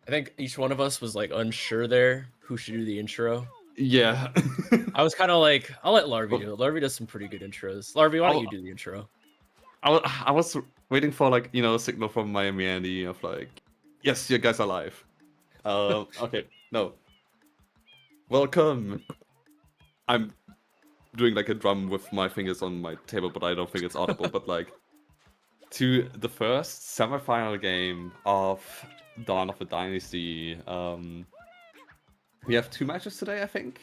I think each one of us was like unsure there who should do the intro. Yeah. I was kind of like, I'll let Larvy Well, do it. Larvy does some pretty good intros. Larvy, why don't you I'll, do the intro? I was waiting for like a signal from Miami Andy of like, yes, you guys are live. Okay, no, welcome. I'm doing like a drum with my fingers on my table, but I don't think it's audible. But like to the first semifinal game of Dawn of the Dynasty. We have two matches today, I think.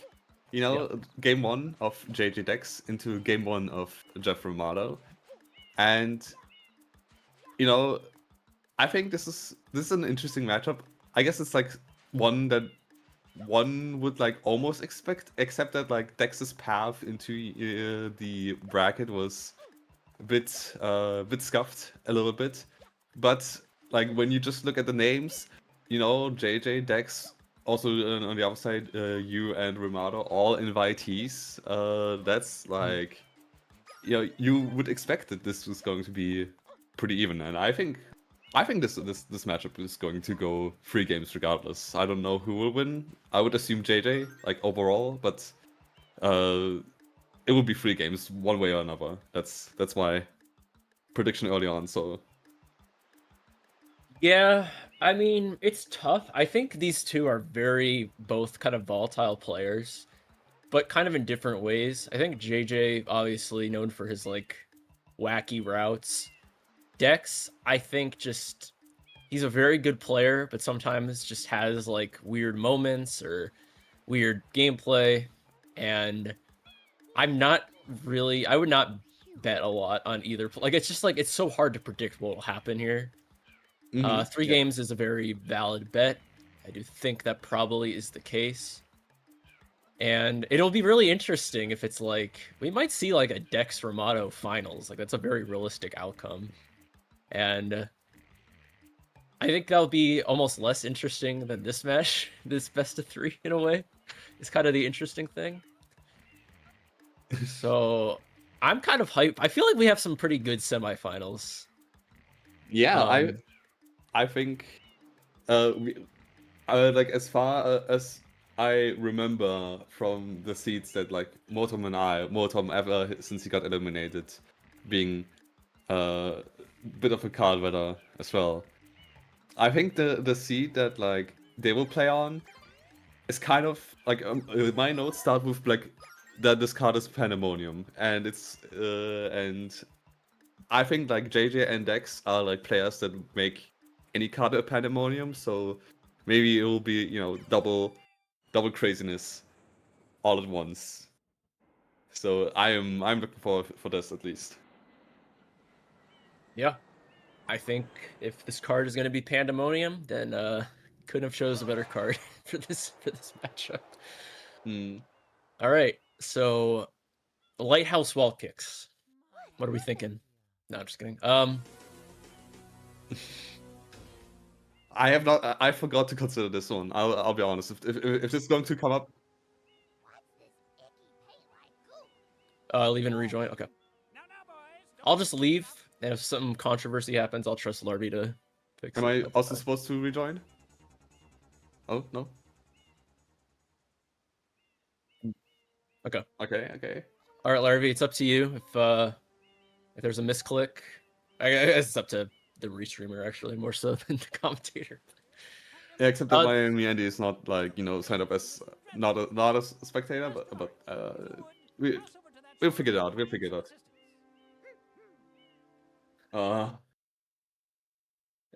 Yeah. Game one of JJ Dex into game one of Jeff Romano, and you know, I think this is an interesting matchup. I guess it's like one that one would like almost expect, except that like Dex's path into the bracket was bit scuffed a little bit, but like when you just look at the names, JJ Dex, also on the other side, you and Romano, all invitees. That's Mhm. like, you would expect that this was going to be pretty even, and I think this matchup is going to go 3 games regardless. I don't know who will win. I would assume JJ like overall, but uh, it will be 3 games one way or another. That's my prediction early on. So Yeah, I mean, it's tough. I think these two are very both kind of volatile players, but kind of in different ways. I think JJ obviously known for his like wacky routes. Dex, I think just he's a very good player, but sometimes just has like weird moments or weird gameplay. And I would not bet a lot on either. Like, it's just like, it's so hard to predict what will happen here. Three yeah. games is a very valid bet. I do think that probably is the case. And it'll be really interesting if it's like, we might see like a Dex Romano finals. Like, that's a very realistic outcome. And I think that'll be almost less interesting than this match, this best of 3 in a way. It's kind of the interesting thing. So I'm kind of hyped. I feel like we have some pretty good semifinals. Yeah, Um, I think we like as far as I remember from the seeds that like Motom ever since he got eliminated, being a bit of a card winner as well. I think the seed that like they will play on is kind of like my notes start with like that this card is Pandemonium, and and I think like JJ and Dex are like players that make any card a Pandemonium, so maybe it will be double craziness all at once. So I'm looking forward for this at least. yeah, I think if this card is going to be Pandemonium, then couldn't have chose a better card for this matchup. Hmm. All right, so Lighthouse Wall Kicks. What are we thinking? No, just kidding. I have not. I forgot to consider this one. I'll be honest. If this is going to come up, Leave and rejoin. Okay, I'll just leave, and if some controversy happens, I'll trust Larby to fix am it. I That'll be also fine. supposed to rejoin? Oh no. Okay. Okay. Okay. All right, Larby, it's up to you. If there's a misclick, I guess it's up to the restreamer actually more so than the commentator. Yeah, except that Uh, Miami Andy is not like signed up as not a spectator, but we we'll figure it out. We'll figure it out. Uh,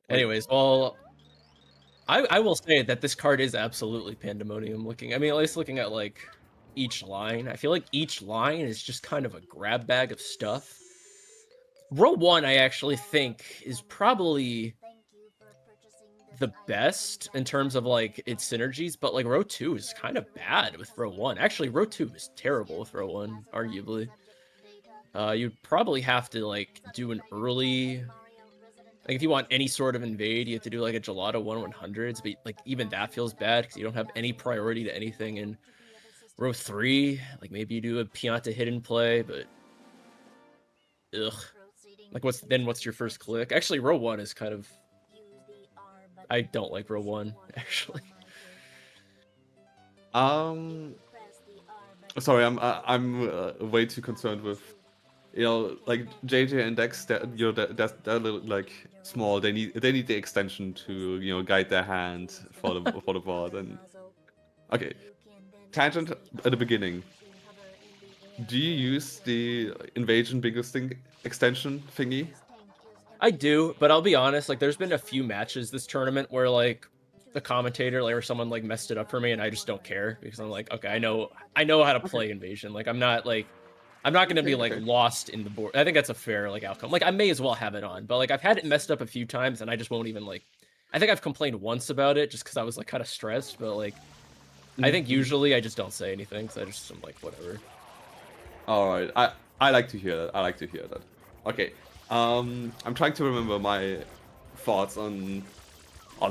like anyways, well, I will say that this card is absolutely Pandemonium looking. I mean, at least looking at like each line, I feel like each line is just kind of a grab bag of stuff. Row 1, I actually think, is probably the best in terms of like its synergies, but like row 2 is kind of bad with row 1. Actually, row 2 is terrible with row 1, arguably. You'd probably have to like do an early, like if you want any sort of invade, you have to do like a gelato 1/100s, but like even that feels bad because you don't have any priority to anything in row 3. Like maybe you do a Pianta hidden play, but ugh. Like what's your first click? Actually, row 1 is kind of I don't like row 1, actually. Sorry, I'm way too concerned with, like JJ and Dex. They're little, like small. They need the extension to guide their hand for the board. And okay, tangent at the beginning. Do you use the invasion biggest thing extension thingy? I do, but I'll be honest, like there's been a few matches this tournament where like the commentator like or someone like messed it up for me and I just don't care because I'm like, okay, I know how to play invasion. Like I'm not gonna be like Okay. lost in the board. I think that's a fair like outcome. Like I may as well have it on, but like I've had it messed up a few times and I just won't even like I think I've complained once about it just because I was like kind of stressed, but like I think usually I just don't say anything because I'm like whatever. All right, I like to hear that. I like to hear that. Okay, I'm trying to remember my thoughts on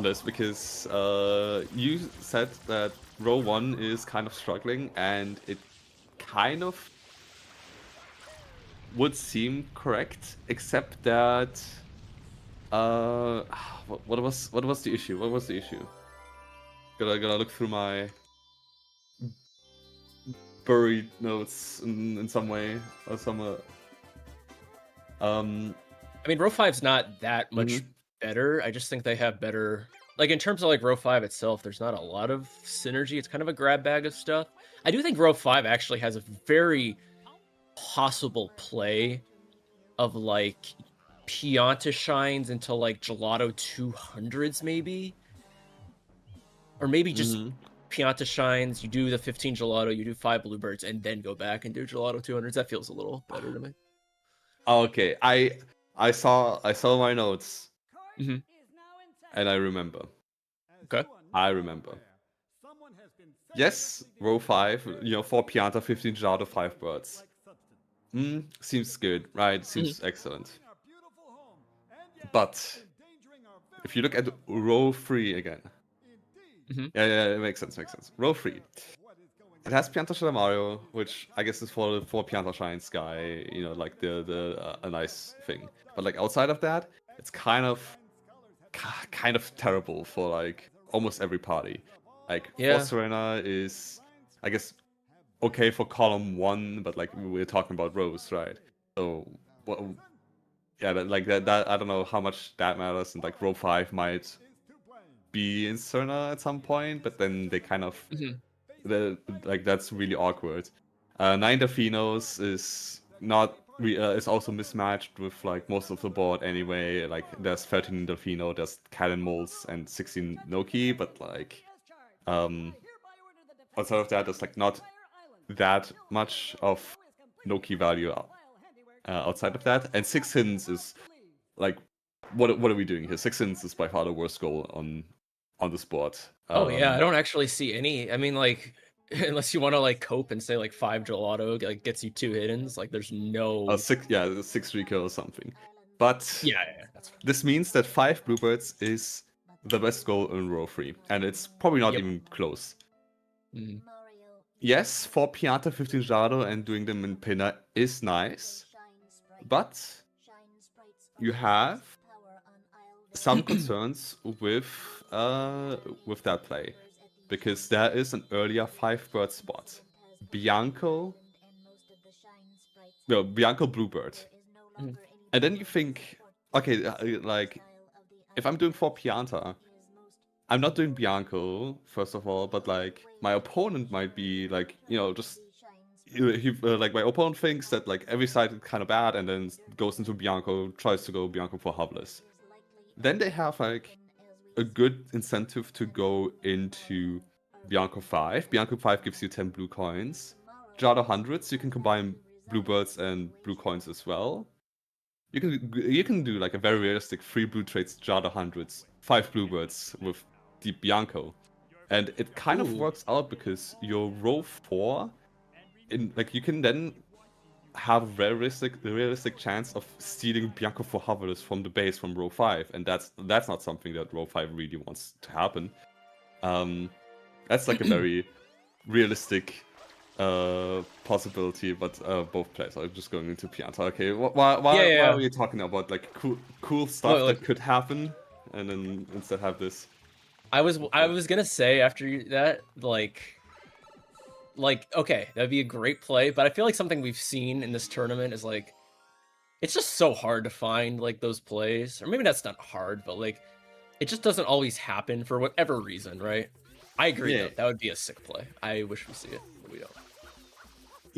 this because you said that row 1 is kind of struggling, and it kind of would seem correct, except that what was the issue? What was the issue? Gotta look through my buried notes in some way or some. I mean, row 5's not that much Mhm. better. I just think they have better. Like in terms of like row 5 itself, there's not a lot of synergy. It's kind of a grab bag of stuff. I do think row 5 actually has a very possible play of like Pianta shines into like Gelato 200s maybe, or maybe just Pianta shines. You do the 15 Gelato, you do 5 Bluebirds, and then go back and do Gelato 200s. That feels a little better to me. Okay, I saw my notes Mhm. and I remember. Okay. I remember. Yes, row 5, 4 Pianta, 15 Jada, 5 birds. Seems good, right? Seems excellent. But if you look at row 3 again. Mhm. Yeah, it makes sense, Row 3. It has Pianta Shadamario, which I guess is for Pianta Shines guy, like a nice thing. But like outside of that, it's kind of terrible for like almost every party. Like Yeah. Force Serena is, I guess, okay for column 1, but like we're talking about rows, right? So well, yeah, that I don't know how much that matters, and like row 5 might be in Serena at some point, but then they kind of Mhm. that's really awkward. 9 Delfinos is not is also mismatched with like most of the board anyway. Like there's 13 Delfino, there's Cannon Moles, and 16 Noki, but like outside of that, there's like not that much of Noki value outside of that. And 6 Hins is like what are we doing here? 6 Hins is by far the worst goal on this board. Oh yeah, I don't actually see any. I mean, like, unless you want to like cope and say like 5 gelato like gets you 2 hiddens, like there's no. 6 Rico or something. But Yeah, that's fine. this means that 5 Bluebirds is the best goal in row 3, and it's probably not Yep. even close. Mhm. Yes, for Pianta 15 Jado and doing them in Pinner is nice, but you have some concerns with that play, because there is an earlier 5-bird spot. Bianco Bluebird. Mhm. And then you think, okay, like, if I'm doing 4 Pianta, I'm not doing Bianco, first of all, but like, my opponent might be like, just like my opponent thinks that like every side is kind of bad and then goes into Bianco, tries to go Bianco for Havlis. Then they have like a good incentive to go into Bianco 5. Bianco 5 gives you 10 blue coins. Jada hundreds, you can combine bluebirds and blue coins as well. You can do like a very realistic 3 blue trades, Jada hundreds, 5 bluebirds with Deep Bianco. And it kind of Ooh. works out because your row 4, you can then have a very realistic chance of stealing Bianco for Havlis from the base from row 5, and that's not something that row 5 really wants to happen. That's like a very realistic possibility, but both players are just going into Pianta. Okay, why Yeah, are yeah. we talking about like cool stuff Look, that could happen? and then instead have this. I was gonna say after that, okay, that'd be a great play, but I feel like something we've seen in this tournament is like it's just so hard to find like those plays, or maybe that's not hard, but like it just doesn't always happen for whatever reason, right? I agree Yeah, though. That would be a sick play. I wish we see it, but we don't.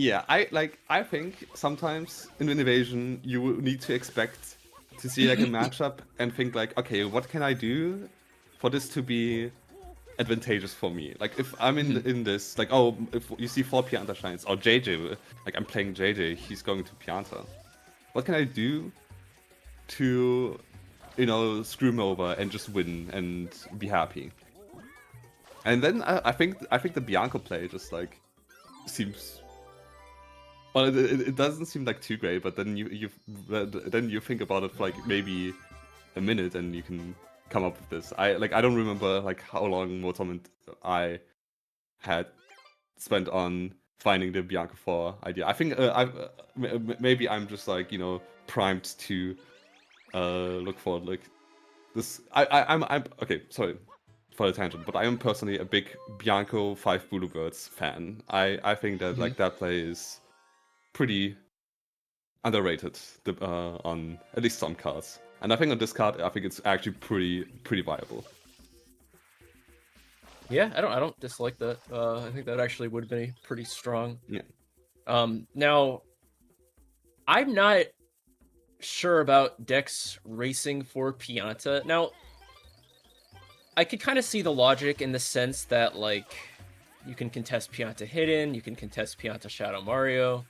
yeah. I think sometimes in Invasion you will need to expect to see like a matchup and think like, okay, what can I do for this to be advantageous for me? Like if I'm in this, like, oh, if you see 4 Pianta shines or JJ, like I'm playing JJ, he's going to Pianta. What can I do to, screw him over and just win and be happy? And then I think the Bianco play just like seems. Well, it doesn't seem like too great, but then you think about it for like maybe a minute and you can come up with this. I don't remember like how long Motom and I had spent on finding the Bianca 4 idea. I think maybe I'm just like primed to look for like this. I'm okay. Sorry for the tangent, but I am personally a big Bianco 5 Bluebirds fan. I think that like that play is pretty underrated on at least some cards. And I think on this card, I think it's actually pretty viable. Yeah, I don't dislike that. I think that actually would be pretty strong. Yeah. Now I'm not sure about Dex racing for Pianta. Now, I could kind of see the logic in the sense that like you can contest Pianta Hidden, you can contest Pianta Shadow Mario.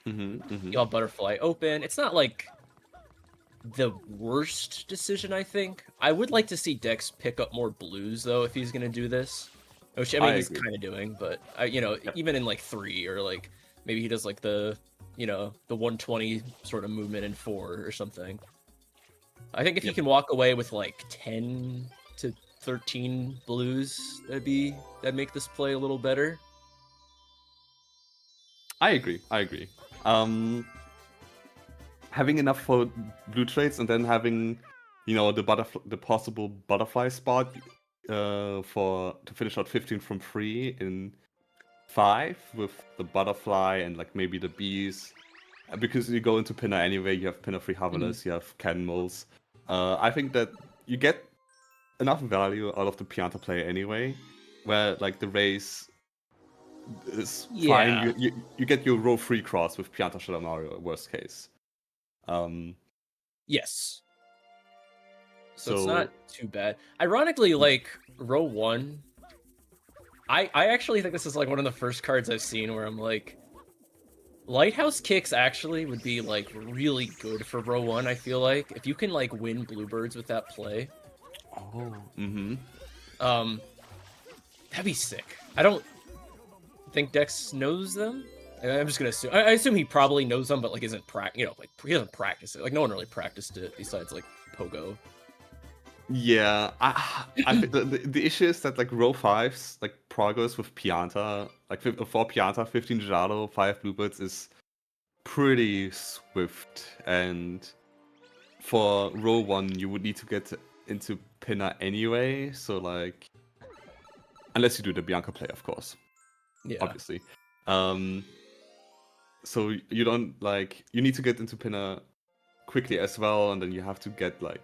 You'll have Butterfly open. It's not like the worst decision, I think. I would like to see Dex pick up more blues though if he's gonna do this, which I mean he's kind of doing, but even in like 3 or like maybe he does like the the 120 sort of movement in 4 or something. I think if you can walk away with like 10 to 13 blues, that'd make this play a little better. I agree. Having enough for blue trades and then having, the possible butterfly spot to finish out 15 from 3 in 5 with the butterfly and like maybe the bees, because you go into Pinner anyway. You have Pinner 3 Hoverless, you have Cannon Moles. I think that you get enough value out of the Pianta play anyway, where like the race is fine. You get your row 3 cross with Pianta Shadow Mario, worst case. Yes. So it's not too bad. Ironically, like row 1, I actually think this is like one of the first cards I've seen where I'm like, Lighthouse Kicks actually would be like really good for row 1. I feel like if you can like win Bluebirds with that play. Oh. That'd be sick. I don't think Dex knows them. I'm just gonna assume. I assume he probably knows them, but like isn't like he doesn't practice it. Like no one really practiced it besides like Pogo. Yeah, I think the issue is that like row 5's like progress with Pianta, like for Pianta, 15 Jado, 5 Bluebirds is pretty swift, and for row 1 you would need to get into Pinner anyway. So like, unless you do the Bianca play, of course. Yeah. Obviously. So you don't like, you need to get into Pinner quickly as well, and then you have to get like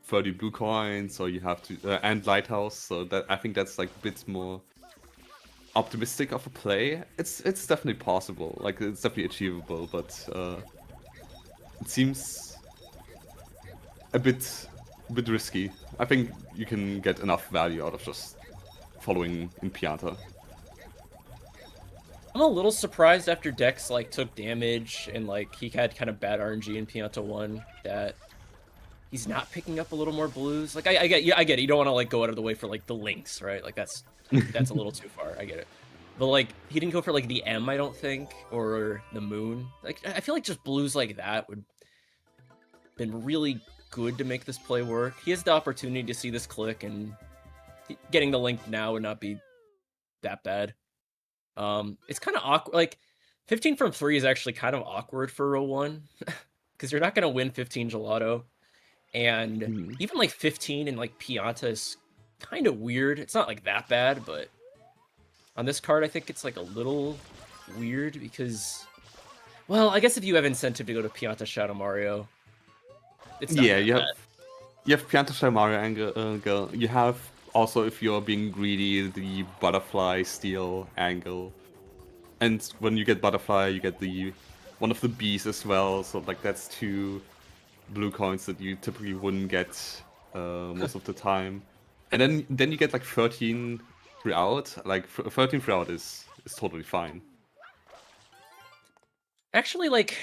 30 blue coins, or you have to and Lighthouse. So that I think that's like a bit more optimistic of a play. It's definitely possible. Like it's definitely achievable, but it seems a bit risky. I think you can get enough value out of just following in Pianta. I'm a little surprised after Dex like took damage and like he had kind of bad RNG in Pianta 1 that he's not picking up a little more blues. Like I get it. You don't want to like go out of the way for like the links, right? Like that's a little too far. I get it. But like he didn't go for like the M, I don't think, or the moon. Like I feel like just blues like that would been really good to make this play work. He has the opportunity to see this click, and getting the link now would not be that bad. It's kind of awkward. Like 15 from 3 is actually kind of awkward for row 1 because you're not going to win 15 gelato. And Mhm. even like 15 and like Pianta is kind of weird. It's not like that bad, but on this card, I think it's like a little weird because, well, I guess if you have incentive to go to Pianta Shadow Mario, it's not Yeah, that bad. you have Pianta Mario angle. You have also, if you're being greedy, the butterfly steel angle. And when you get butterfly, you get the one of the bees as well. So like that's two blue coins that you typically wouldn't get most of the time. And then you get like 13 throughout. Like 13 throughout is totally fine. Actually, like,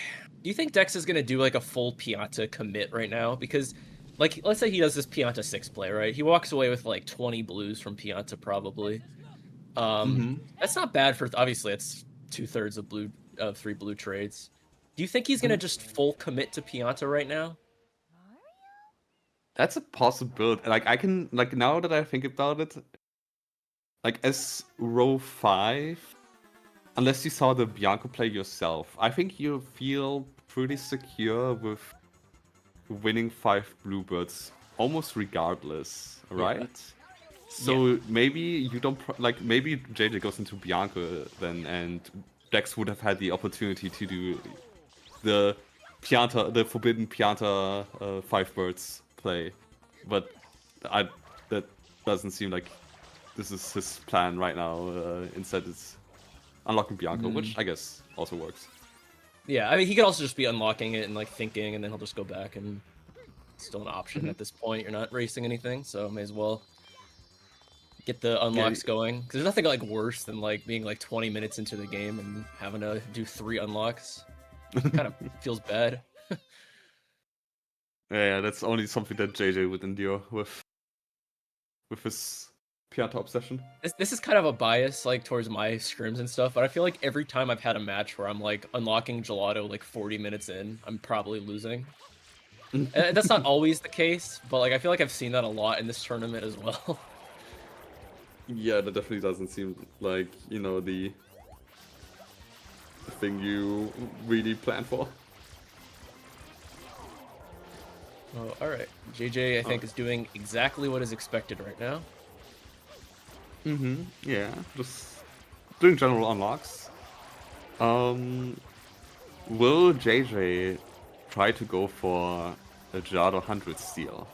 do you think Dex is gonna do like a full Pianta commit right now? Because, like, let's say he does this Pianta 6 play, right? He walks away with like 20 blues from Pianta probably. Mm-hmm. That's not bad for, obviously it's 2/3 of blue of 3 blue trades. Do you think he's gonna just full commit to Pianta right now? That's a possibility. Like I can like now that I think about it, like as row 5, unless you saw the Bianco play yourself, I think you feel pretty secure with winning 5 bluebirds almost regardless, Yeah. right? Yeah. So maybe you don't like maybe JJ goes into Bianca then, and Dex would have had the opportunity to do the Pianta, the forbidden Pianta 5 birds play, but I that doesn't seem like this is his plan right now. Instead, it's unlocking Bianca, which I guess also works. Yeah, I mean, he could also just be unlocking it and like thinking, and then he'll just go back, and it's still an option at this point. You're not racing anything, so may as well get the Yeah, unlocks going. Because there's nothing like worse than like being like 20 minutes into the game and having to do 3 unlocks. Kind of feels bad. yeah, that's only something that JJ would endure with his Pianta obsession. This is kind of a bias like towards my scrims and stuff, but I feel like every time I've had a match where I'm like unlocking gelato like 40 minutes in, I'm probably losing. That's not always the case, but like I feel like I've seen that a lot in this tournament as well. Yeah, that definitely doesn't seem like, the thing you really plan for. Oh, all right. JJ, I Oh. think, is doing exactly what is expected right now. Yeah, just doing general unlocks. Um, will JJ try to go for a Jado 100 steal?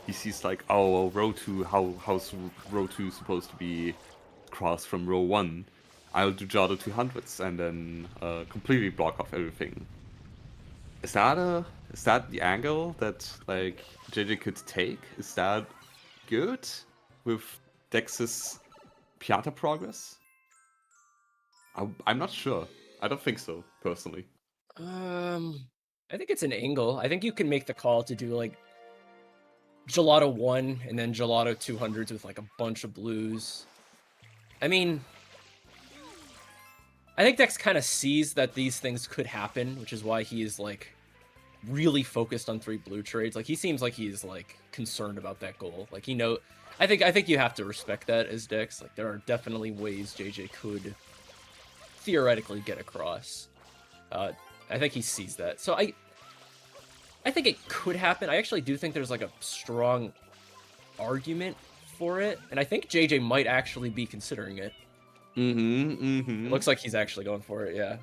He sees like, oh, well, row 2, how's row 2 supposed to be crossed from row 1? I'll do Jado 200s and then completely block off everything. Is that the angle that like JJ could take? Is that good with Dex's Piata progress? I'm not sure. I don't think so, personally. I think it's an angle. I think you can make the call to do like Gelato 1 and then Gelato 200s with like a bunch of blues. I mean, I think Dex kind of sees that these things could happen, which is why he is like really focused on 3 blue trades. Like he seems like he's like concerned about that goal. Like I think you have to respect that as Dex. Like there are definitely ways JJ could theoretically get across. I think he sees that. So I think it could happen. I actually do think there's like a strong argument for it, and I think JJ might actually be considering it. It looks like he's actually going for it, yeah.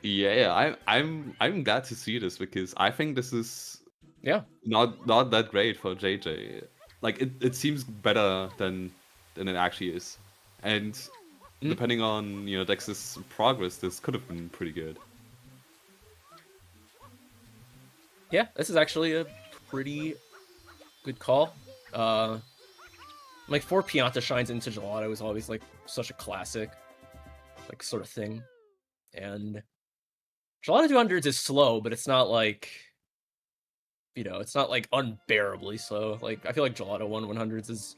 Yeah, I'm glad to see this because I think this is Yeah. not that great for JJ. Like it seems better than it actually is. And depending on, Dex's progress, this could have been pretty good. Yeah, this is actually a pretty good call. Like 4 Pianta shines into Gelato is always like such a classic like sort of thing. And Gelato 200s is slow, but it's not like, it's not like unbearably slow. Like I feel like Gelato 100s is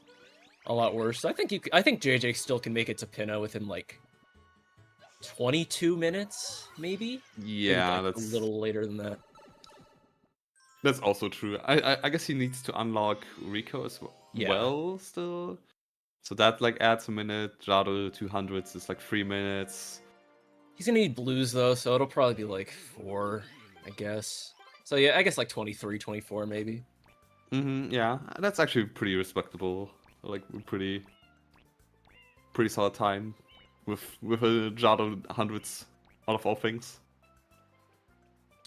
a lot worse. I think I think JJ still can make it to Pinna within like 22 minutes, maybe Yeah, like a little later than that. that's also true. I guess he needs to unlock Rico as Yeah, well still. So that like adds a minute. Jado 200s is like 3 minutes. he's gonna need blues though, so it'll probably be like 4, I guess. So yeah, I guess like 23, 24 maybe. Yeah, that's actually pretty respectable. Like pretty solid time with a Jado hundreds out of all things.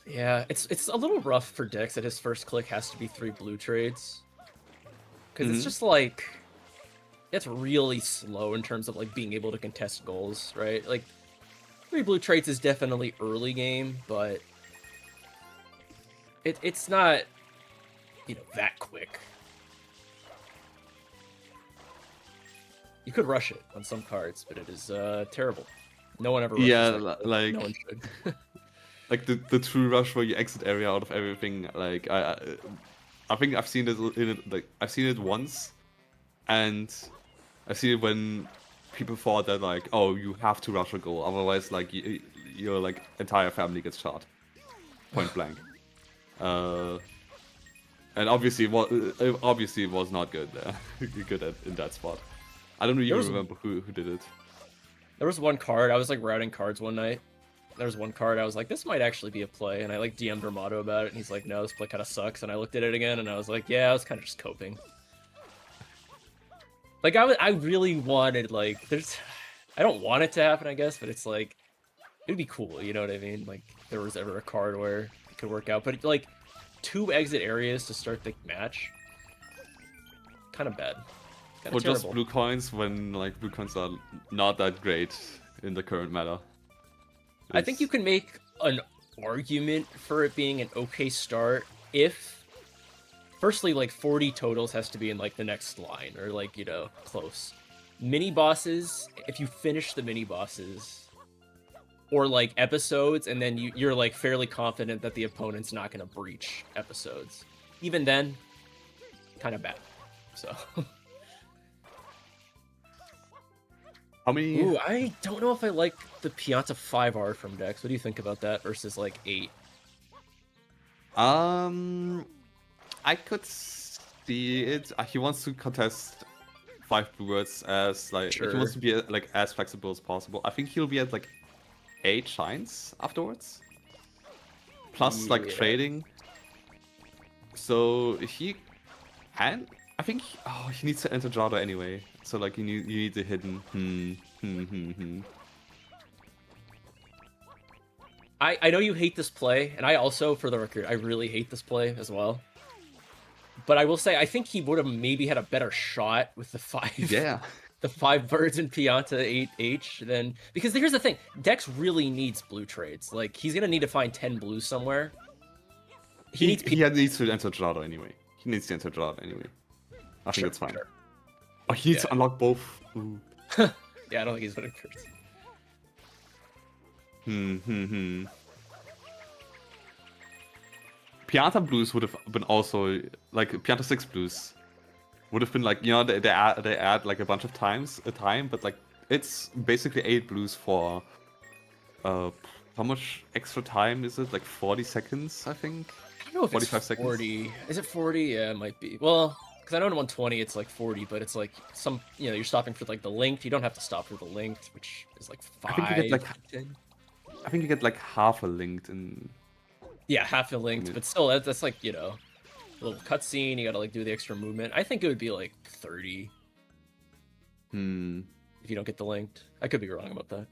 Yeah, it's a little rough for Dex that his first click has to be 3 blue trades. Because it's just like, it's really slow in terms of like being able to contest goals, right? Like 3 blue trades is definitely early game, but it's not, you know, that quick. You could rush it on some cards, but it is terrible. No one ever rushes Yeah, that card. like No one should. like the true rush where you exit area out of everything. Like I think I've seen it in it, like I've seen it once, and I've seen it when people thought that like, oh, you have to rush a goal, otherwise like your like entire family gets shot, point blank. And obviously it was not good in that spot. I don't even remember who did it. There was one card, I was like routing cards one night. There was one card I was like, this might actually be a play, and I like DM'd Armato about it, and he's like, no, this play kind of sucks. And I looked at it again, and I was like, yeah, I was kind of just coping. Like I really wanted like, I don't want it to happen, I guess, but it's like, it'd be cool, you know what I mean? Like if there was ever a card where it could work out, but like 2 exit areas to start the match, kind of bad. Or just blue coins when like blue coins are not that great in the current meta. I think you can make an argument for it being an okay start if, firstly, like 40 totals has to be in like the next line or like, you know, close. Mini bosses, if you finish the mini bosses or like episodes, and then you're like fairly confident that the opponent's not going to breach episodes. Even then, kind of bad. So. How many? Ooh, I don't know if I like the Pianta 5R from Dex. What do you think about that versus like 8? I could see it. He wants to contest 5 blue words as like he wants to be like as flexible as possible. I think he'll be at like 8 shines afterwards, plus like trading. So he can. I think he needs to enter Jada anyway. So like you need the hidden. I know you hate this play, and I also, for the record, I really hate this play as well. But I will say, I think he would have maybe had a better shot with the 5. Yeah. The 5 birds in Pianta 8H than, because here's the thing, Dex really needs blue trades. Like he's gonna need to find 10 blues somewhere. He needs to enter Jada anyway. He needs to enter Jada anyway. I think it's fine. Sure. Oh, he needs to unlock both. Yeah, I don't think he's winning first. Pianta blues would have been also like Pianta 6 blues would have been like, you know, they add like a bunch of time, but like it's basically 8 blues for how much extra time is it? Like 40 seconds, I think. I don't know if 45 it's 40. Seconds. Is it 40? Yeah, it might be. Well, because I know in 120 it's like 40, but it's like some, you know, you're stopping for like the linked. You don't have to stop for the linked, which is like 5. I think you get like half a linked and. Yeah, half a linked, but still, that's like, you know, a little cutscene. You gotta like do the extra movement. I think it would be like 30. If you don't get the linked, I could be wrong about that.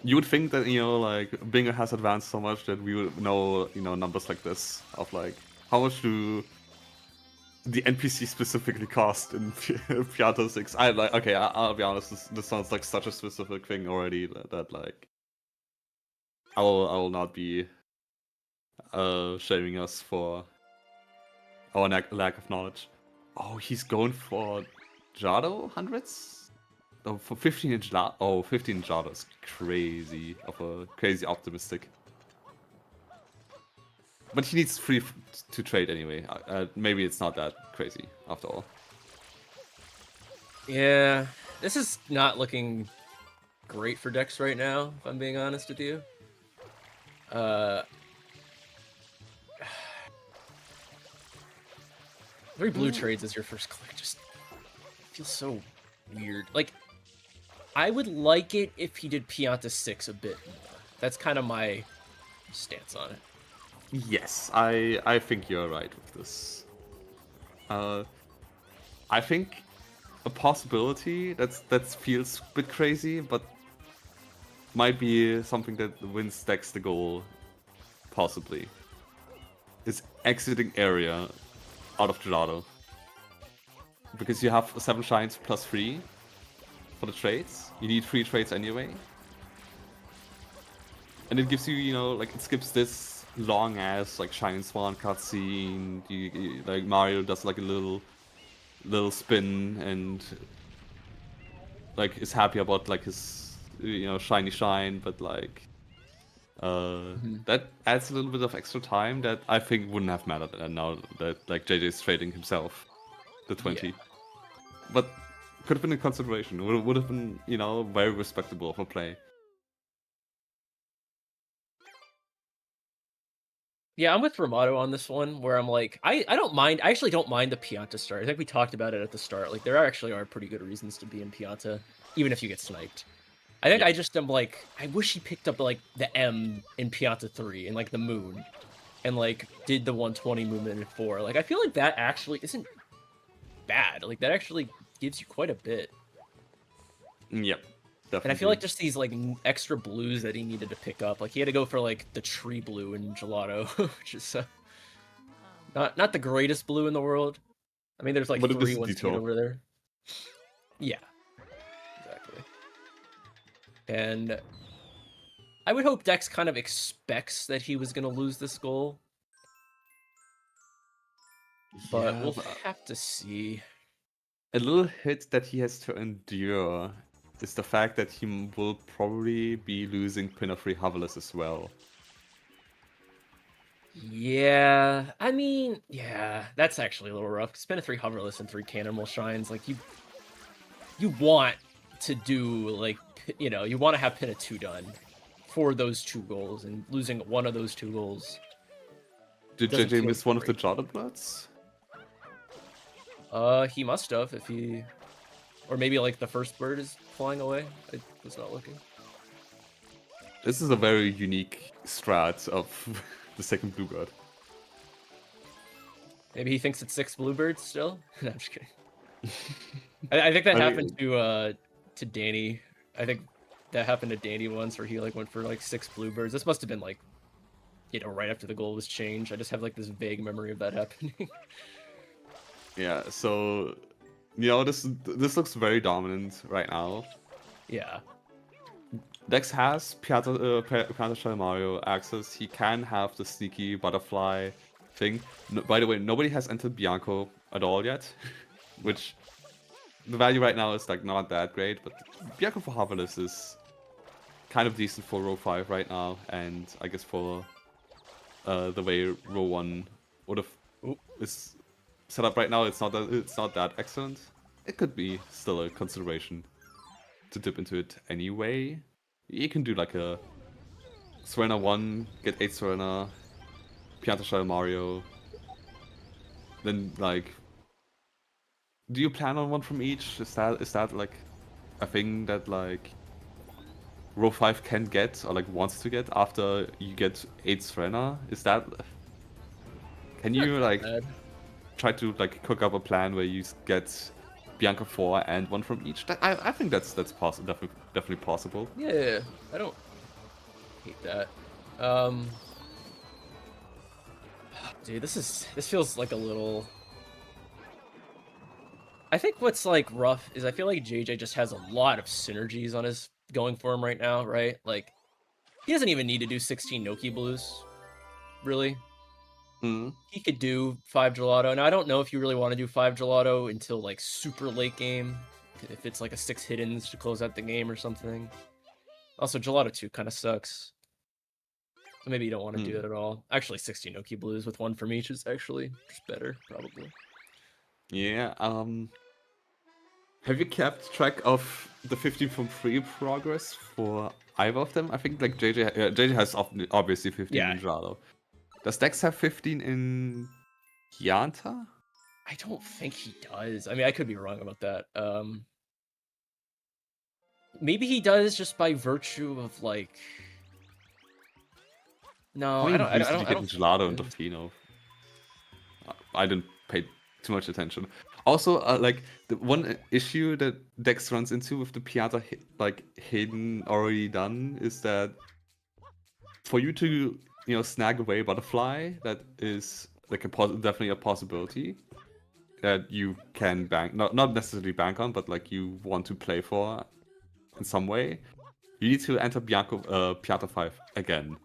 You would think that, you know, like Bingo has advanced so much that we would know, you know, numbers like this of like how much do the NPC specifically cost in Pianta 6. I like, okay, I'll be honest, this sounds like such a specific thing already that like I will not be shaming us for our lack of knowledge. Oh, he's going for Jado hundreds? Oh, for 15 inch 15 Jado is crazy crazy optimistic. But he needs 3 to trade anyway. Maybe it's not that crazy after all. Yeah, this is not looking great for Dex right now, if I'm being honest with you. 3 blue trades as your first click just feels so weird. Like, I would like it if he did Pianta 6 a bit more. That's kind of my stance on it. Yes, I think you're right with this. Uh, I think a possibility that feels a bit crazy, but might be something that wins decks the goal, possibly, is exiting area out of Gelato. Because you have 7 shines plus 3 for the trades. You need 3 trades anyway. And it gives you, like, it skips this long ass, like, Shine Swan cutscene. Like, Mario does, like, a little spin and, like, is happy about, like, his, shiny shine, but, like, Mhm. that adds a little bit of extra time that I think wouldn't have mattered. And now that, like, JJ is trading himself the Yeah. 20. But could have been a consideration. Would have been, very respectable of a play. Yeah, I'm with Ramato on this one, where I'm like, I don't mind. I actually don't mind the Pianta start. I think we talked about it at the start. Like, there actually are pretty good reasons to be in Pianta, even if you get sniped. I think Yeah. I just am like, I wish he picked up like the M in Pianta 3 and like the Moon, and like did the 120 movement in 4. Like, I feel like that actually isn't bad. Like, that actually gives you quite a bit. Yep. And I feel like Definitely. just these like extra blues that he needed to pick up, like he had to go for like the tree blue in Gelato, which is not the greatest blue in the world. I mean, there's like But it three is a ones you get detour. over there. Yeah, exactly. And I would hope Dex kind of expects that he was going to lose this goal, but Yeah, we'll but have to see. a little hit that he has to endure is the fact that he will probably be losing Pinafore Havelis as well. Yeah, I mean, yeah, that's actually a little rough. Spend a 3 hoverless and 3 cannonball shines. Like you want to do like you want to have Pinna 2 done for those 2 goals, and losing one of those 2 goals Did doesn't JJ feel miss one of the great. Jada Bloods? He must have if he, or maybe like the first bird is flying away. I was not looking. This is a very unique strat of the second Bluebird. Maybe he thinks it's 6 bluebirds still. No, I'm just kidding. I think that I happened mean, to Danny. I think that happened to Danny once, where he like went for like 6 bluebirds. This must have been like right after the goal was changed. I just have like this vague memory of that happening. yeah, so, this looks very dominant right now. Yeah. Dex has Pianta Shell Mario access. He can have the sneaky butterfly thing. No, by the way, nobody has entered Bianco at all yet, No. which the value right now is like not that great, but Bianco for Harvest is kind of decent for row 5 right now, and I guess for the way row 1 would have Ooh. is set up right now, it's not that excellent. It could be still a consideration to dip into it anyway. You can do like a Serena 1, get 8 Serena, Pianta Shell Mario. Then, like, do you plan on one from each? Is that like a thing that like row 5 can get or like wants to get after you get 8 Serena? Is that, can Not you too like bad. try to like cook up a plan where you get Bianca 4 and one from each? I think that's possible, definitely possible. Yeah, I don't hate that. Dude, this feels like a little. I think what's like rough is I feel like JJ just has a lot of synergies on his going for him right now, right? Like he doesn't even need to do 16 Noki blues, really. Mm. He could do 5 gelato. Now I don't know if you really want to do 5 gelato until like super late game, if it's like a 6 hiddens to close out the game or something. Also, gelato 2 kind of sucks. So maybe you don't want to do Mm. it at all. Actually, 16 Noki blues with 1 from each is actually just better, probably. Yeah, have you kept track of the 15 from 3 progress for either of them? I think like JJ has obviously 15 Yeah, in Jalo. Does Dex have 15 in Kianta? I don't think he does. I mean, I could be wrong about that. Maybe he does just by virtue of like No, How I many don't. I blues don't. I did you don't, I get don't in think it Gelato and is. Tofino? I didn't pay too much attention. Also, like the one issue that Dex runs into with the Piata like hidden already done is that for you to snag away butterfly, that is like definitely a possibility that you can bank, not necessarily bank on, but like you want to play for in some way. You need to enter Piata 5 again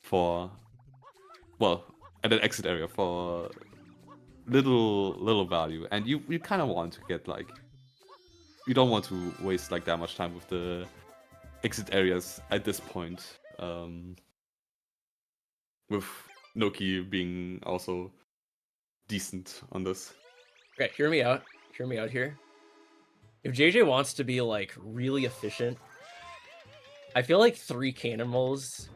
for, well, at an exit area for little value, and you kind of want to get like, you don't want to waste like that much time with the exit areas at this point. With Noki being also decent on this. Okay, hear me out. Hear me out here. If JJ wants to be like really efficient, I feel like 3 cannonballs.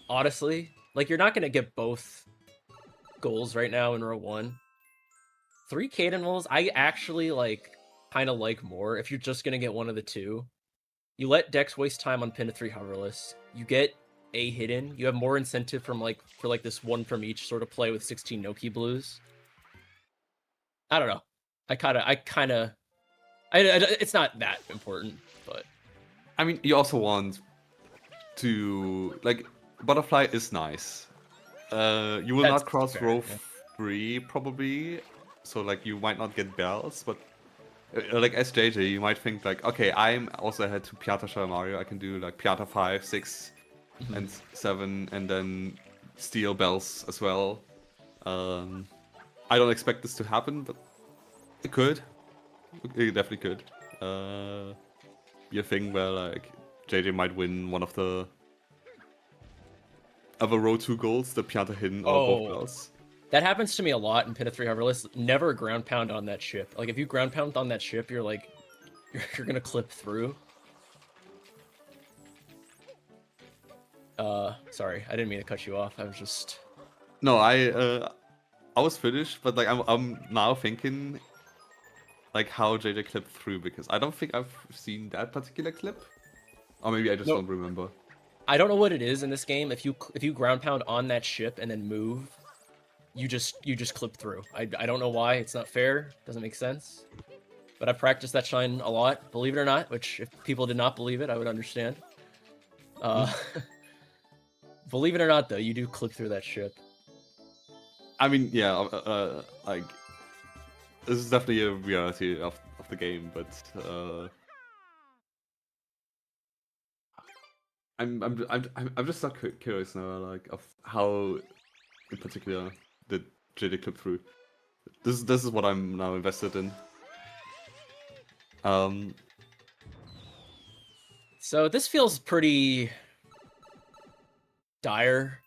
Honestly, like you're not gonna get both goals right now in row 1. 3 cannonballs, I actually like kind of like more if you're just gonna get one of the two. You let Dex waste time on pin to 3 hoverless. You get a hidden. You have more incentive from like for like this one from each sort of play with 16 Noki blues. I don't know. It's not that important, but I mean, you also want to like, butterfly is nice. You will that's not cross fair. row Yeah. 3 probably, so like you might not get bells, but like as JJ, you might think like, okay, I'm also ahead to Piata Shell Mario. I can do like Piata 5, 6, Mhm. and 7, and then steal bells as well. I don't expect this to happen, but it could. It definitely could. Be a thing where like JJ might win one of the other row 2 goals, the Pianta hidden or both Oh, bells. that happens to me a lot in pin to 3 hoverless. Never ground pound on that ship. Like if you ground pound on that ship, you're like you're gonna clip through. Sorry, I didn't mean to cut you off. I was just No, I was finished, but like I'm now thinking like how JJ clipped through, because I don't think I've seen that particular clip, or maybe I just no. don't remember. I don't know what it is in this game. If you ground pound on that ship and then move, you just clip through. I don't know why. It's not fair. Doesn't make sense. But I've practiced that shine a lot, believe it or not. Which if people did not believe it, I would understand. Uh, believe it or not, though, you do clip through that ship. I mean, yeah, like this is definitely a reality of the game, but I'm just so curious now, like of how in particular did JJ clip through. This is what I'm now invested in. Um, So this feels pretty dire.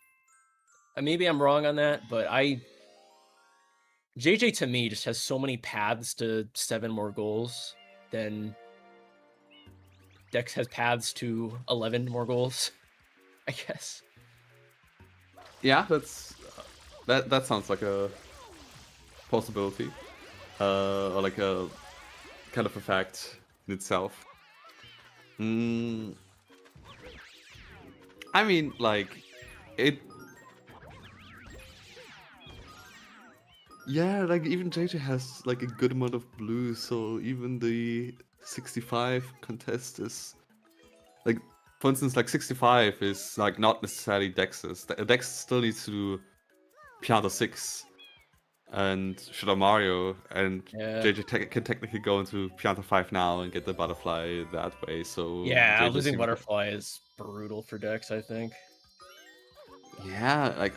Maybe I'm wrong on that, but JJ to me just has so many paths to 7 more goals than Dex has paths to 11 more goals, I guess. yeah, that sounds like a possibility, or like a kind of a fact in itself. I mean, like it. Yeah, like even JJ has like a good amount of blue, so even the 65 contest is like, for instance, like 65 is like not necessarily Dex's. Dex still needs to do Pianta 6 and Shadow Mario, and Yeah. JJ can technically go into Pianta 5 now and get the butterfly that way. So Yeah, JJ losing seems, Butterfly is brutal for Dex, I think. yeah, like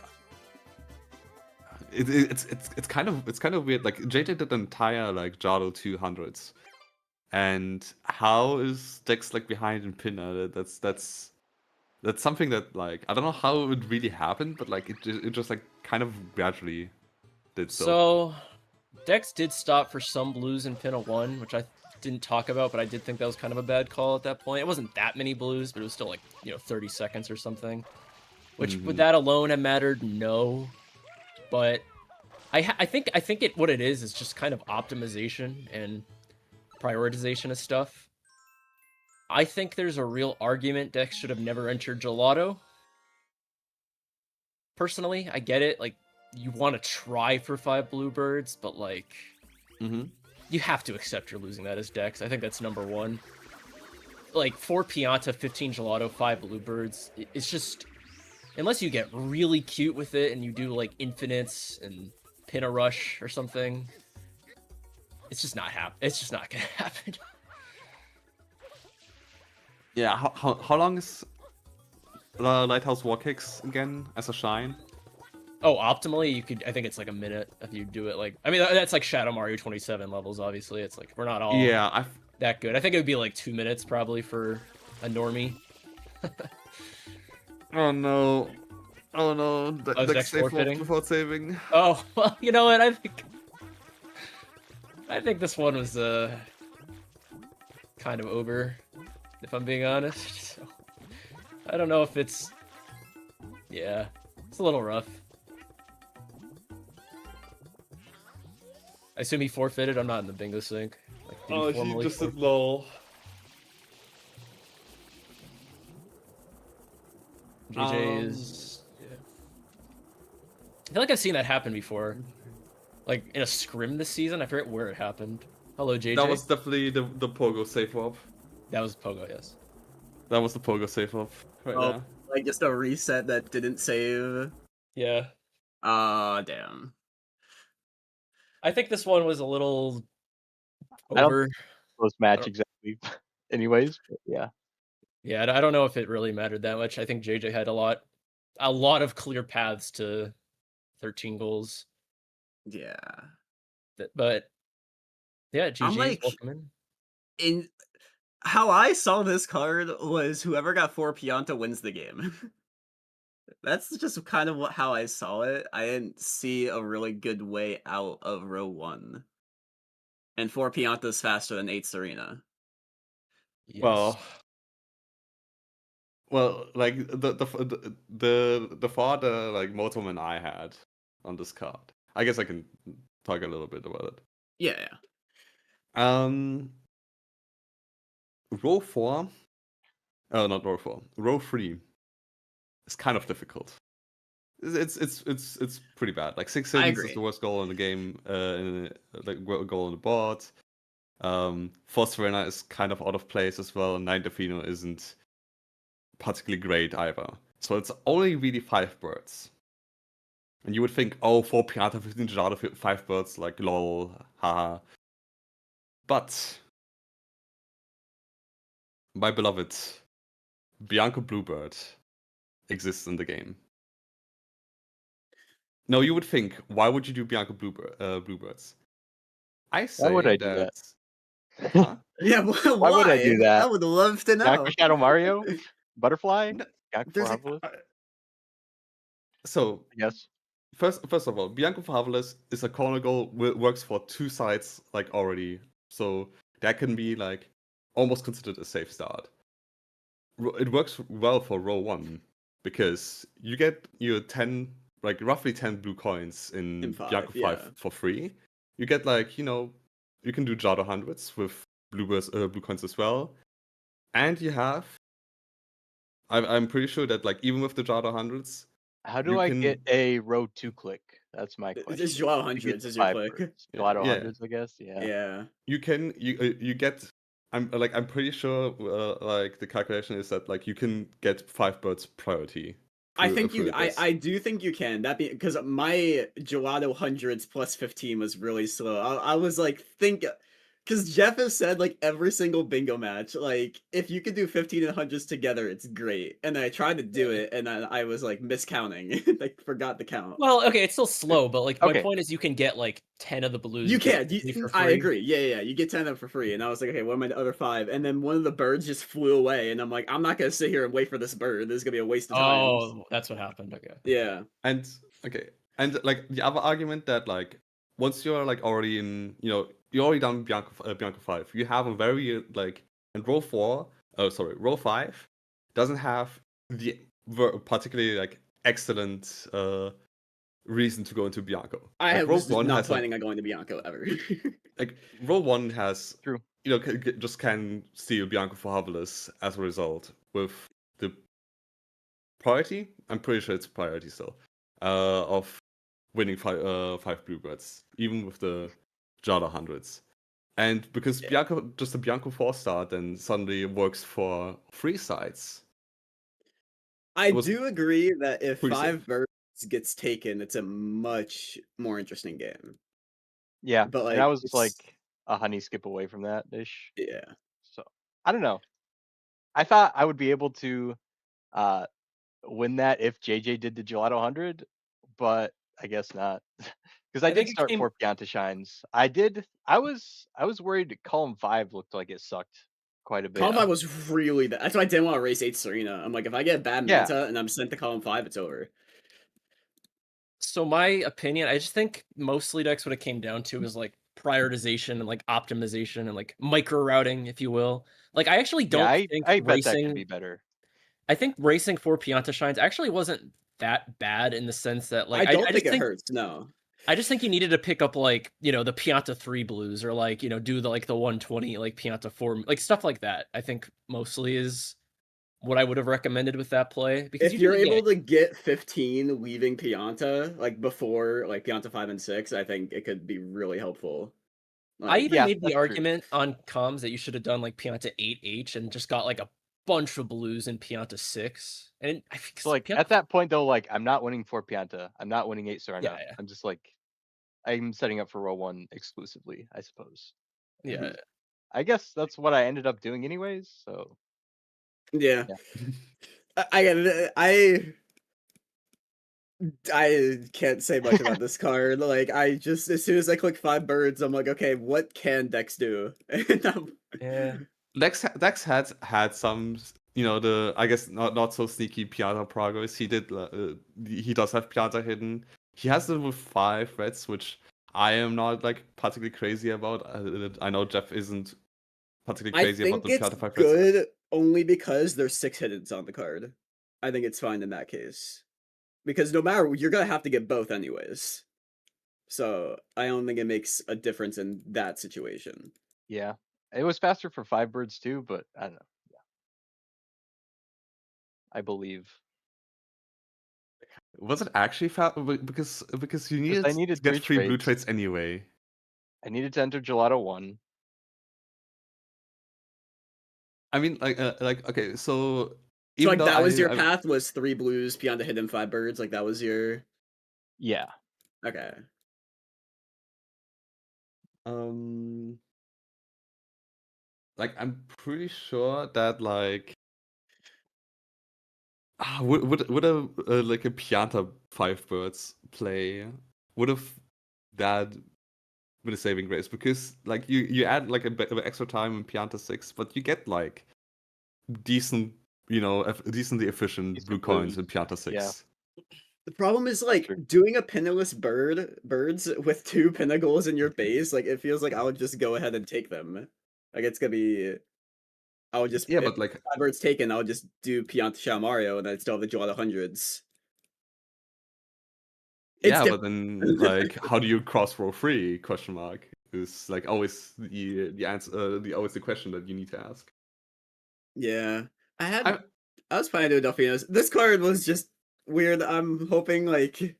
it's kind of weird. Like JJ did the entire like Jado 200s. And how is Dex like behind in Pinner? That's something that like I don't know how it would really happen, but like it just like kind of gradually did so. So, Dex did stop for some blues in Pinna 1, which I didn't talk about, but I did think that was kind of a bad call at that point. It wasn't that many blues, but it was still like, 30 seconds or something. Which, would Hmm. that alone have mattered? No. But I think what it is just kind of optimization and prioritization of stuff. I think there's a real argument Dex should have never entered Gelato. personally. I get it. Like, you want to try for 5 bluebirds, but like, you have to accept you're losing that as Dex. I think that's number one. Like 4 Pianta, 15 Gelato, 5 bluebirds. It's just, unless you get really cute with it and you do like infinites and pin a rush or something, it's just not It's just not gonna happen. Yeah, how long is Lighthouse War Kicks again as a shine? Oh, optimally, you could. I think it's like a minute if you do it. Like, I mean, that's like Shadow Mario 27 levels. Obviously, it's like we're not all that good. I think it would be like 2 minutes probably for a normie. Oh no! Oh no! Dex save forfeiting before saving. Oh well, you know what? I think this one was kind of over, if I'm being honest. So, I don't know if it's. Yeah, it's a little rough. I assume he forfeited. I'm not in the bingo sync. Like, Oh, he just said lol. JJ is. Yeah. I feel like I've seen that happen before. Like in a scrim this season. I forget where it happened. Hello, JJ. That was definitely the Pogo safe up. That was Pogo, yes. That was the Pogo safe up right now. Like just a reset that didn't save. Yeah. Damn. I think this one was a little over. Close match exactly. Anyways, yeah. Yeah, I don't know if it really mattered that much. I think JJ had a lot of clear paths to 13 goals. Yeah. But yeah, GG's, like, welcome in how I saw this card was whoever got 4 Pianta wins the game. That's just kind of how I saw it. I didn't see a really good way out of row 1. And 4 Pianta's faster than 8 Serena. Yes. Well, like the father like Motorman I had on this card. I guess I can talk a little bit about it. Yeah. Row 4. Oh, not row 4. Row 3 is kind of difficult. It's pretty bad. Like 6 seconds is the worst goal in the game. Like goal on the board. 4 Serena is kind of out of place as well. 9 Defino isn't particularly great either. So it's only really 5 birds. And you would think, oh, 4 Pianta, 15 Gelato, 5 birds, like lol, haha. But my beloved Bianco Bluebird exists in the game. No, you would think, why would you do Bianco Bluebirds? I say why would I do that? Huh? Yeah, why would I do that? I would love to know. Bianco Shadow Mario? Butterfly? So, yes. First of all, Bianco Favalis is a corner goal, works for 2 sides like already. So that can be like almost considered a safe start. It works well for row 1 because you get your 10, like roughly 10 blue coins in Bianco 5 for free. You get like, you can do Jado hundreds with blue coins as well. And you have, I'm pretty sure that like even with the Jado hundreds, how do I get a row 2 click? That's my question. It's Joao hundreds is your click. Joao hundreds, I guess. Yeah. Yeah. You can you get. I'm pretty sure like the calculation is that like you can get 5 birds priority. I think I do think you can. That because my Gelato hundreds plus 15 was really slow. I was like because Jeff has said like every single bingo match, like if you could do 15 and hundreds together, it's great. And I tried to do it, and I was like miscounting, like forgot the count. Well, okay, it's still slow, but like my point is, you can get like 10 of the blues. You can. I agree. Yeah. You get 10 of them for free, and I was like, okay, what are my other 5? And then one of the birds just flew away, and I'm like, I'm not gonna sit here and wait for this bird. This is gonna be a waste of time. Oh, that's what happened. Okay. Yeah. And like the other argument that like once you're like already in, you're already done Bianco 5. You have a very like, and row 5 doesn't have the particularly like excellent reason to go into Bianco. I was not planning on going to Bianco ever. Like row 1 has true. Just can steal Bianco for Havalis as a result with the priority. I'm pretty sure it's priority still. of winning five bluebirds, even with the Jada hundreds. And because Bianco, just a Bianco 4-star, then suddenly works for 3 sides. I was do agree that if pretty 5 safe. birds gets taken, it's a much more interesting game. Yeah, But and I like, was it's, like a honey skip away from that ish. yeah. So I don't know. I thought I would be able to uh win that if JJ did the Gelato 100, but I guess not. Because I I did think it start came 4 Pianta Shines. I was worried column 5 looked like it sucked quite a bit. Column 5 was really bad. That's why I didn't want to race 8 Serena. I'm like, if I get bad Yeah. meta and I'm sent to column 5, it's over. So my opinion, I just think mostly decks what it came down to is like prioritization and like optimization and like micro routing, if you will. Like I actually Yeah, don't think I bet that could racing be better. I think racing for Pianta Shines actually wasn't that bad in the sense that like I don't I think just it think hurts, no. I just think you needed to pick up like, the Pianta 3 blues or like, do the 120 like Pianta 4 like stuff like that. I think mostly is what I would have recommended with that play because If you do you're yeah, able to get 15 leaving Pianta, like before like Pianta 5 and 6, I think it could be really helpful. I Like, even Yeah, made the that's true. argument on comms that you should have done like Pianta 8H and just got like a bunch of blues in Pianta 6. And I think So like Pianta, at that point though, like I'm not winning 4 Pianta. I'm not winning 8 yeah, Serena. yeah, I'm just like I'm setting up for row 1 exclusively, I suppose. yeah. mhm. I guess that's what I ended up doing anyways, so Yeah. yeah. I can't say much about this card. Like, I just as soon as I click 5 birds, I'm like, okay, what can Dex do? And Yeah. Dex had some, the I guess not so sneaky Pianta progress. He does have Pianta hidden. He has it with 5 reds, which I am not like particularly crazy about. I know Jeff isn't particularly I crazy about think the it's Pianta 5 reds. good only because there's 6 hiddens on the card. I think it's fine in that case. Because no matter you're gonna have to get both anyways. So I don't think it makes a difference in that situation. Yeah. It was faster for 5 birds too, but I don't know. Yeah. I believe. Was it actually because you Because I needed to needed get 3 free blue trades. trades anyway? I needed to enter Gelato 1. I mean, okay, so So even like though that was your I path was 3 blues beyond the hidden 5 birds. Like that was your Yeah. okay. um like I'm pretty sure that like would a like a Pianta 5 birds play would have that been a saving grace, because like you add like a bit of extra time in Pianta 6, but you get like decent, decently efficient blue Decent coins blues. in Pianta Yeah. 6. The problem is That's like true. doing a pinnaless birds with 2 pinnacles in your base, like it feels like I would just go ahead and take them. Like it's gonna be I would just Yeah, if but like 5 birds taken, I would just do Pianta Shao Mario and I'd still have the draw the hundreds. It's yeah, but different. then like how do you cross row 3 question mark is like always the answer, always the question that you need to ask. Yeah. I had I I was planning to do Delphinos. This card was just weird. I'm hoping like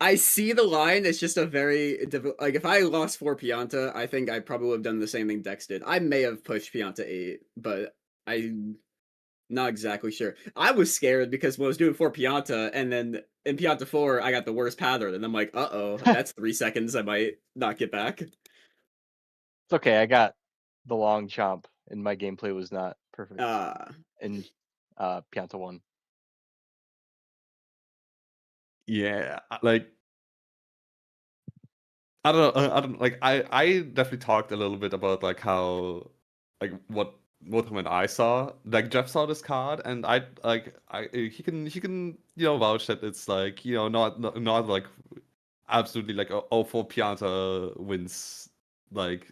I see the line. It's just a very like if I lost 4 Pianta, I think I probably would have done the same thing Dex did. I may have pushed Pianta 8, but I'm not exactly sure. I was scared because when I was doing 4 Pianta and then in Pianta 4 I got the worst pattern and I'm like, uh-oh, that's 3 seconds I might not get back. It's okay. I got the long chomp, and my gameplay was not perfect in Pianta 1. yeah, like I don't know. I don't like. I definitely talked a little bit about like how like what Motham and I saw. Like Jeff saw this card, and he can vouch that it's like not like absolutely like all 4 Pianta wins like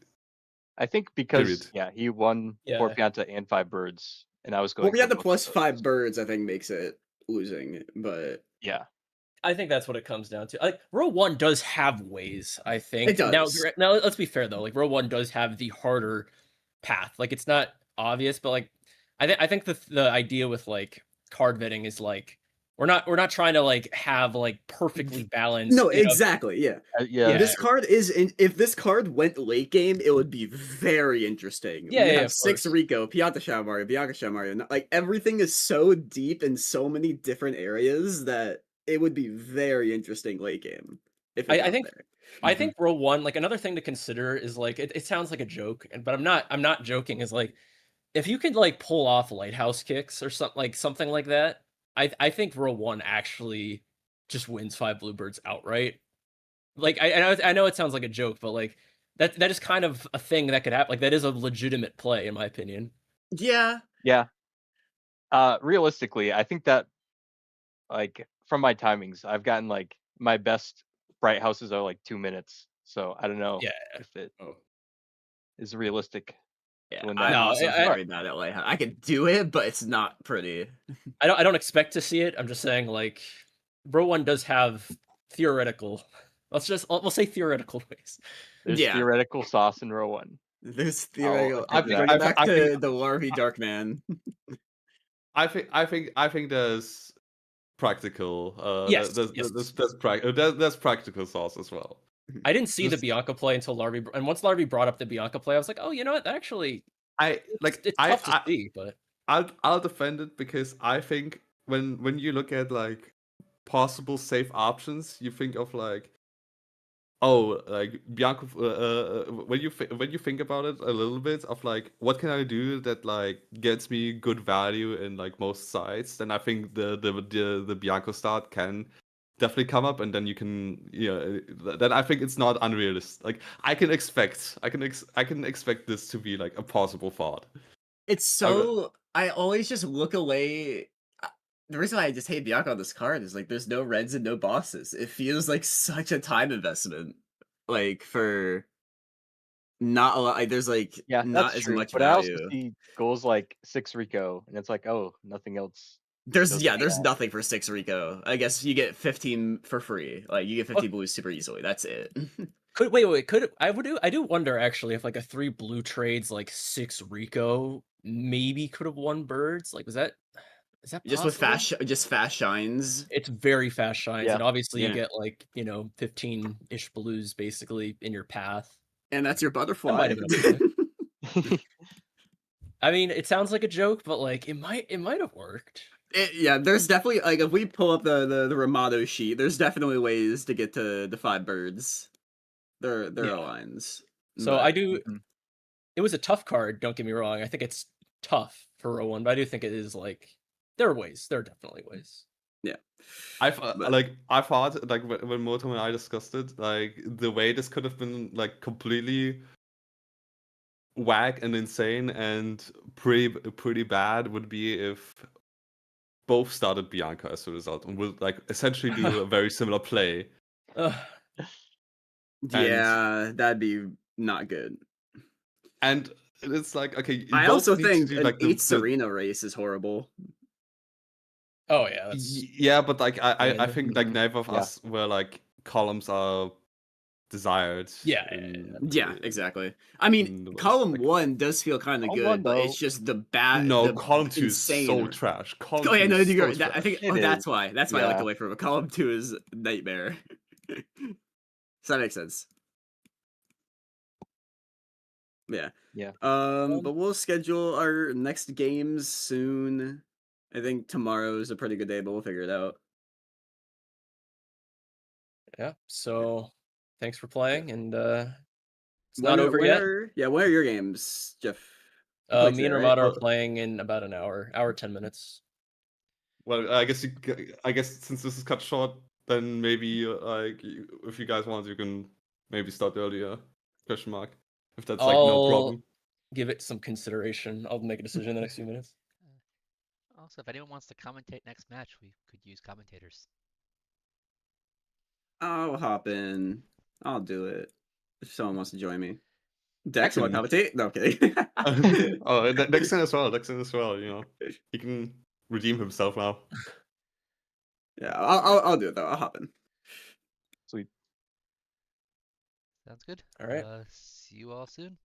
I think period. because he won 4 Yeah. Pianta and 5 birds, and I was Well, going we for had the both of plus 5 those. birds, I think makes it losing, but Yeah. I think that's what it comes down to. Like row 1 does have ways, I think. it does. Now let's be fair though. Like row 1 does have the harder path. Like it's not obvious, but like I think the idea with like card vetting is like We're not trying to like have like perfectly balanced. No, You know, exactly. Yeah. Yeah. This card is if this card went late game, it would be very interesting. Yeah, We yeah, have of 6 course. Rico, Pianta Shamario, Bianca Shamario. Like everything is so deep in so many different areas that it would be very interesting late game if it I got think there. I think row one, like another thing to consider is like it sounds like a joke, but I'm not joking. Is like if you could like pull off lighthouse kicks or something like that, I think row one actually just wins 5 bluebirds outright. Like I know it sounds like a joke, but like that is kind of a thing that could happen. Like that is a legitimate play in my opinion. Yeah. Yeah. Realistically, I think that like from my timings, I've gotten like my best bright houses are like 2 minutes. So I don't know Yeah. if it Oh. is realistic Yeah, to win I'm that. No, also I very bad at lighthouse. I could do it, but it's not pretty. I don't expect to see it. I'm just saying like row one does have theoretical. We'll say theoretical ways. There's Yeah. theoretical sauce in row one. There's I'll theoretical. admit that. Bring it back I think to the Larvae Darkman. I think there's practical. Yes, yes. There's practical sauce as well. I didn't see the Just- Bianca play until Larvae, and once Larvae brought up the Bianca play, I was like, oh, you know what? That actually, it's tough to see, but I'll defend it because I think when you look at like possible safe options, you think of like, oh, like Bianca. When you think about it a little bit of like, what can I do that like gets me good value in like most sides? Then I think the Bianca start can definitely come up, and then you can then I think it's not unrealistic. Like I can expect this to be like a possible thought. It's so. I always just look away. The reason why I just hate Bianca on this card is like there's no reds and no bosses. It feels like such a time investment. Like for not a lot. Like, there's like Yeah, not that's as true. much But I also value. see goals like 6 Rico, and it's like, oh, nothing else. There's goes there's beyond. nothing for 6 Rico. I guess you get 15 for free. Like you get 50 blues super easily. That's it. could I do wonder actually if like a 3 blue trades like 6 Rico maybe could have won birds. Like is that Just with possible? just fast shines. It's very fast shines, Yeah. and obviously you Yeah. get like 15-ish blues basically in your path. And that's your That butterfly. might have been a play. I mean, it sounds like a joke, but like it might have worked. Yeah, there's definitely like if we pull up the Ramato sheet, there's definitely ways to get to the 5 birds. There Yeah. are lines. So but- I do. Mhm. It was a tough card. Don't get me wrong. I think it's tough for row one, but I do think it is like there are ways. There are definitely ways. Yeah. I But- thought like when Motom and I discussed it, like the way this could have been like completely whack and insane and pretty bad would be if both started Bianca as a result and would like essentially do a very similar play. Ugh. Yeah, that'd be not good. And it's like, okay, you I both also need to think do, an like, 8 Serena race is horrible. Oh yeah, that's yeah, but like I Yeah, think like mhm. neither of Yeah. us were like columns are desired. Yeah, Yeah, exactly. I mean, in the most, column like- 1 does feel kind of Column good, one, but it's though. just the bad. No, the column 2 is so insane- trash. Column Oh yeah, 2 no, is you're so right. I think It that's is. why. That's why I looked Yeah. away from it. Column 2 is nightmare. So that makes sense. Yeah. Yeah. But we'll schedule our next games soon. I think tomorrow is a pretty good day, but we'll figure it out. yeah. So thanks for playing, and it's When not are- over when yet. when are your games, Jeff? You play Me and today, Ramada right? are playing in about an hour 10 minutes. Well, I guess since this is cut short, then maybe if you guys want, you can maybe start earlier. Question mark. If that's like no I'll problem. give it some consideration. I'll make a decision in the next few minutes. Also, if anyone wants to commentate next match, we could use commentators. I'll hop in. I'll do it. If someone wants to join me. Dex, want to Excellent. commentate? No, I'm kidding. Oh, Dexon as well. Dexon as well. He can redeem himself now. Yeah, I'll do it though. I'll hop in. Sweet. Sounds good. All right. See you all soon.